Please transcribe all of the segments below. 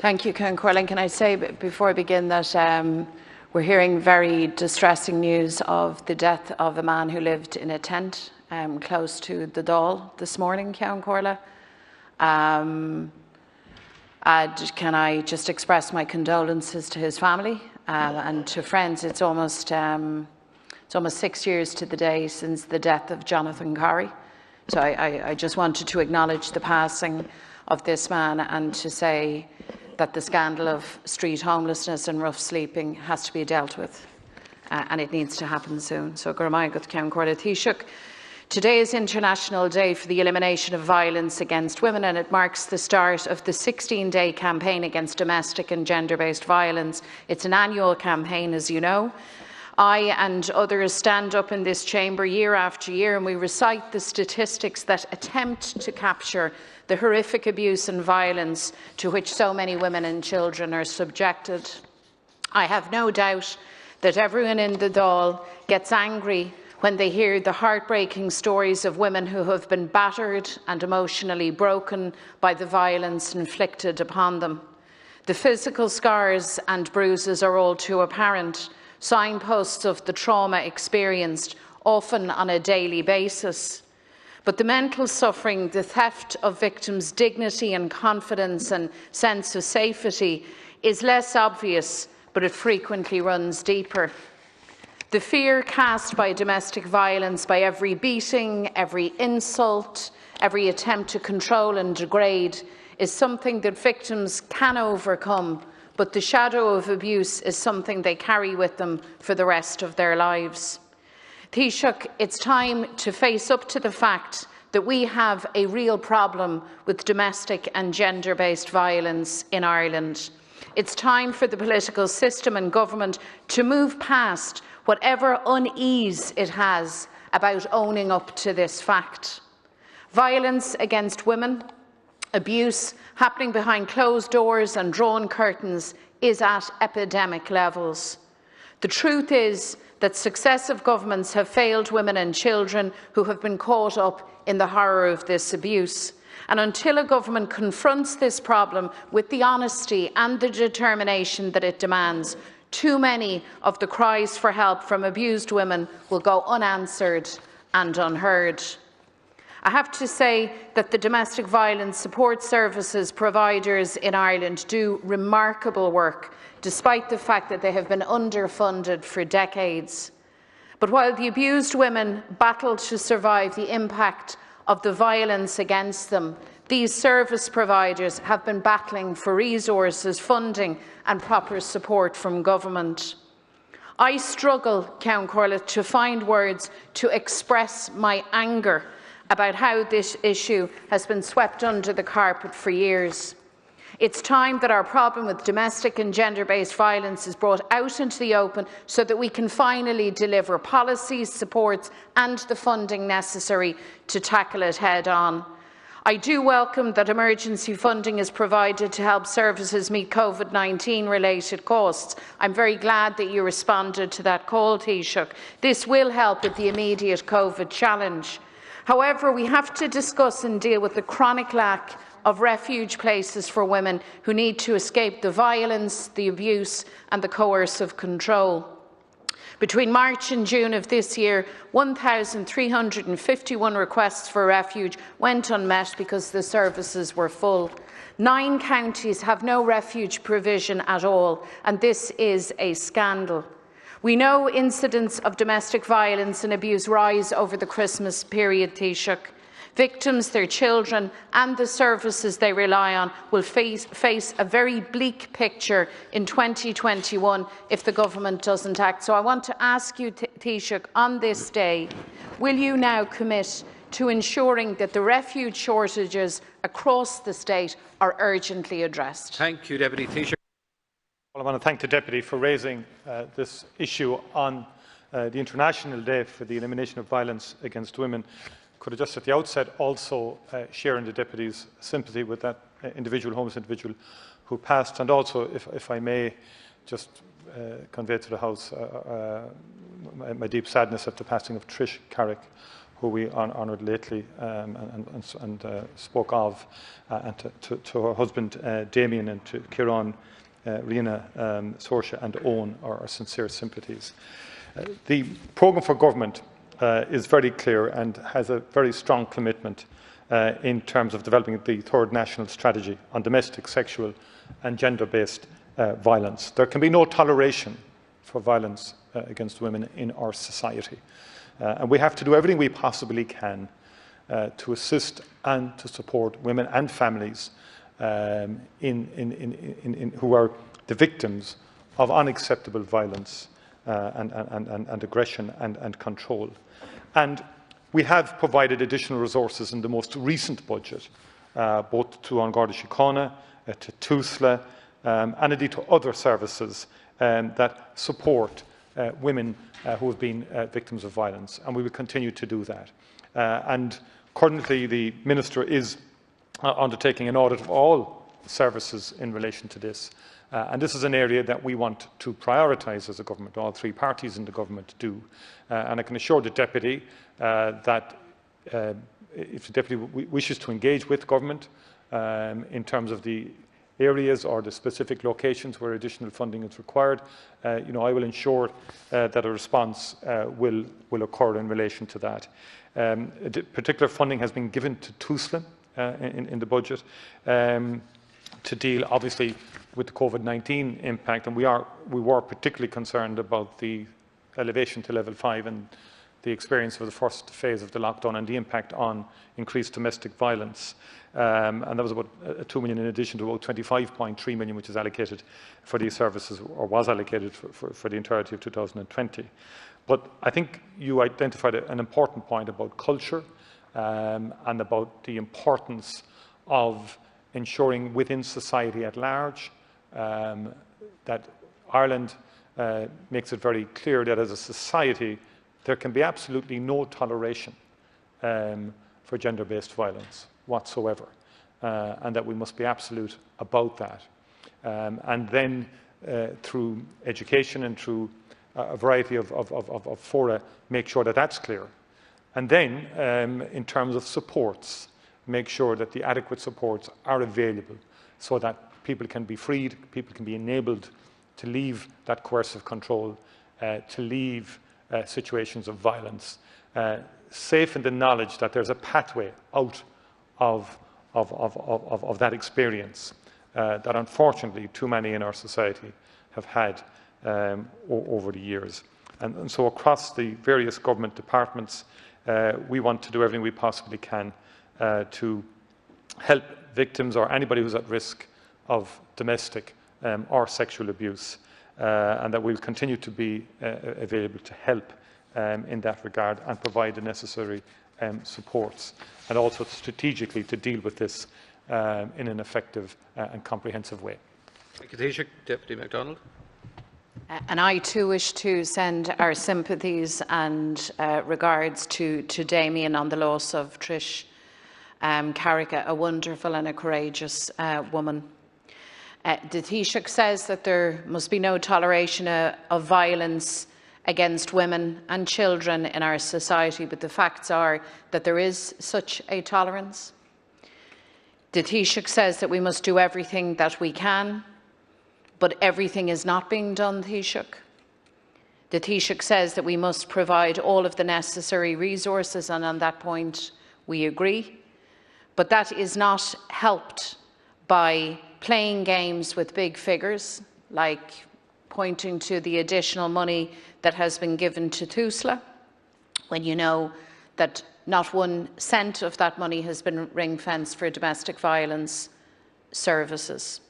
Thank you, Ciarán Corlin. Can I say before I begin that we're hearing very distressing news of the death of a man who lived in a tent close to the Dáil this morning, Ciarán Corlin. Can I just express my condolences to his family and to friends? It's almost 6 years to the day since the death of Jonathan Corrie. So I just wanted to acknowledge the passing of this man and to say that the scandal of street homelessness and rough sleeping has to be dealt with, and it needs to happen soon. So Ciarán Corlin Taoiseach. Today is International Day for the Elimination of Violence Against Women, and it marks the start of the 16-day campaign against domestic and gender-based violence. It's an annual campaign, as you know. I and others stand up in this chamber year after year and we recite the statistics that attempt to capture the horrific abuse and violence to which so many women and children are subjected. I have no doubt that everyone in the Dáil gets angry when they hear the heartbreaking stories of women who have been battered and emotionally broken by the violence inflicted upon them. The physical scars and bruises are all too apparent, signposts of the trauma experienced, often on a daily basis. But the mental suffering, the theft of victims' dignity and confidence and sense of safety is less obvious, but it frequently runs deeper. The fear cast by domestic violence, by every beating, every insult, every attempt to control and degrade, is something that victims can overcome, but the shadow of abuse is something they carry with them for the rest of their lives. Taoiseach, it's time to face up to the fact that we have a real problem with domestic and gender-based violence in Ireland. It's time for the political system and government to move past whatever unease it has about owning up to this fact. Violence against women, abuse happening behind closed doors and drawn curtains is at epidemic levels. The truth is that successive governments have failed women and children who have been caught up in the horror of this abuse. And until a government confronts this problem with the honesty and the determination that it demands, too many of the cries for help from abused women will go unanswered and unheard. I have to say that the domestic violence support services providers in Ireland do remarkable work, despite the fact that they have been underfunded for decades. But while the abused women battle to survive the impact of the violence against them, these service providers have been battling for resources, funding and proper support from government. I struggle, Ciarán Corlin, to find words to express my anger about how this issue has been swept under the carpet for years. It's time that our problem with domestic and gender-based violence is brought out into the open so that we can finally deliver policies, supports and the funding necessary to tackle it head-on. I do welcome that emergency funding is provided to help services meet COVID-19 related costs. I'm very glad that you responded to that call, Taoiseach. This will help with the immediate COVID challenge. However, we have to discuss and deal with the chronic lack of refuge places for women who need to escape the violence, the abuse and the coercive control. Between March and June of this year, 1,351 requests for refuge went unmet because the services were full. 9 counties have no refuge provision at all, and this is a scandal. We know incidents of domestic violence and abuse rise over the Christmas period, Taoiseach. Victims, their children and the services they rely on will face a very bleak picture in 2021 if the government doesn't act. So I want to ask you, Taoiseach, on this day, will you now commit to ensuring that the refuge shortages across the state are urgently addressed? Thank you, Deputy Taoiseach. Well, I want to thank the Deputy for raising this issue on the International Day for the Elimination of Violence Against Women. Could I just at the outset also share in the Deputy's sympathy with that homeless individual who passed, and also, if I may, just convey to the House my deep sadness at the passing of Trish Carrick, who we honoured lately and spoke of, and to her husband Damien, and to Kieran, Rina, Saoirse and Owen, our sincere sympathies. The programme for government is very clear and has a very strong commitment in terms of developing the third national strategy on domestic, sexual and gender-based violence. There can be no toleration for violence against women in our society. And we have to do everything we possibly can to assist and to support women and families who are the victims of unacceptable violence and aggression and control. And we have provided additional resources in the most recent budget, both to An Garda Síochána, to TUSLA, and indeed to other services that support women who have been victims of violence, and we will continue to do that. And currently the Minister is undertaking an audit of all services in relation to this. And this is an area that we want to prioritise as a government. All three parties in the government do. And I can assure the Deputy that if the Deputy wishes to engage with government in terms of the areas or the specific locations where additional funding is required, I will ensure that a response will occur in relation to that. Particular funding has been given to TUSLA in the budget to deal, obviously, with the COVID-19 impact, and we were particularly concerned about the elevation to level 5 and the experience of the first phase of the lockdown and the impact on increased domestic violence. And that was about 2 million in addition to about 25.3 million which is allocated for these services, or was allocated for the entirety of 2020. But I think you identified an important point about culture and about the importance of ensuring within society at large that Ireland makes it very clear that as a society there can be absolutely no toleration for gender-based violence whatsoever, and that we must be absolute about that. And then through education and through a variety of fora, make sure that that's clear. And then in terms of supports, make sure that the adequate supports are available so that people can be freed, people can be enabled to leave that coercive control, to leave situations of violence, safe in the knowledge that there's a pathway out of that experience that unfortunately too many in our society have had over the years. And so across the various government departments, we want to do everything we possibly can to help victims or anybody who's at risk of domestic or sexual abuse, and that we'll continue to be available to help in that regard and provide the necessary supports, and also strategically to deal with this in an effective and comprehensive way. Thank you, Taoiseach. Deputy McDonald. And I too wish to send our sympathies and regards to Damien on the loss of Trish Carrick, a wonderful and a courageous woman. The Taoiseach says that there must be no toleration of violence against women and children in our society, but the facts are that there is such a tolerance. The Taoiseach says that we must do everything that we can, but everything is not being done, Taoiseach. The Taoiseach says that we must provide all of the necessary resources, and on that point we agree, but that is not helped by playing games with big figures, like pointing to the additional money that has been given to TUSLA, when you know that not 1 cent of that money has been ring-fenced for domestic violence services.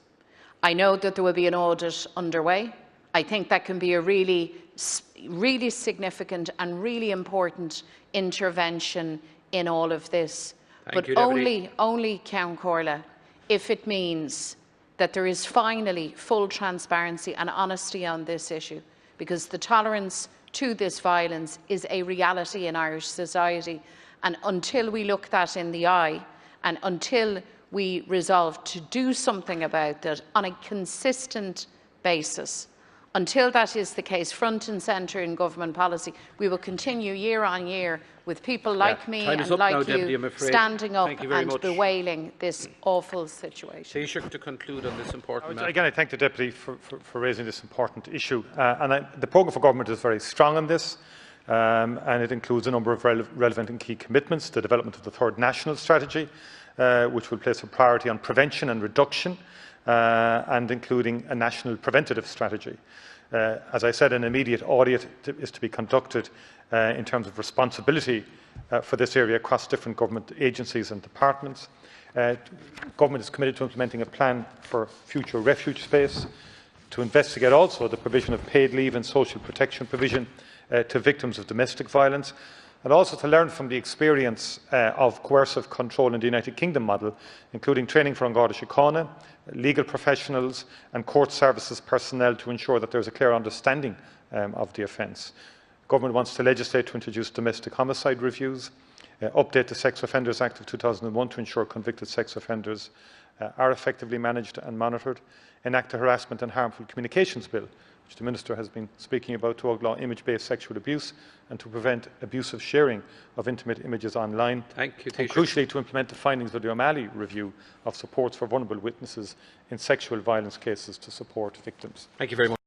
I know that there will be an audit underway. I think that can be a really significant and really important intervention in all of this. But only, Ceann Comhairle, if it means that there is finally full transparency and honesty on this issue, because the tolerance to this violence is a reality in Irish society, and until we look that in the eye and until we resolve to do something about that on a consistent basis, Until that is the case, front and centre in government policy, we will continue year on year with people like me and like you standing up and bewailing this awful situation. Taoiseach, to conclude on this important matter. Again, I thank the Deputy for raising this important issue. The programme for government is very strong on this, and it includes a number of relevant and key commitments: the development of the third national strategy, which will place a priority on prevention and reduction, and including a national preventative strategy. As I said, an immediate audit is to be conducted in terms of responsibility for this area across different government agencies and departments. Government is committed to implementing a plan for future refuge space, to investigate also the provision of paid leave and social protection provision to victims of domestic violence, and also to learn from the experience of coercive control in the United Kingdom model, including training for An Garda Síochána, legal professionals and court services personnel, to ensure that there is a clear understanding of the offence. Government wants to legislate to introduce domestic homicide reviews, update the Sex Offenders Act of 2001 to ensure convicted sex offenders are effectively managed and monitored, enact a harassment and harmful communications bill, which the Minister has been speaking about, to outlaw image-based sexual abuse and to prevent abusive sharing of intimate images online. Thank you, and crucially, to implement the findings of the O'Malley review of supports for vulnerable witnesses in sexual violence cases to support victims. Thank you very much.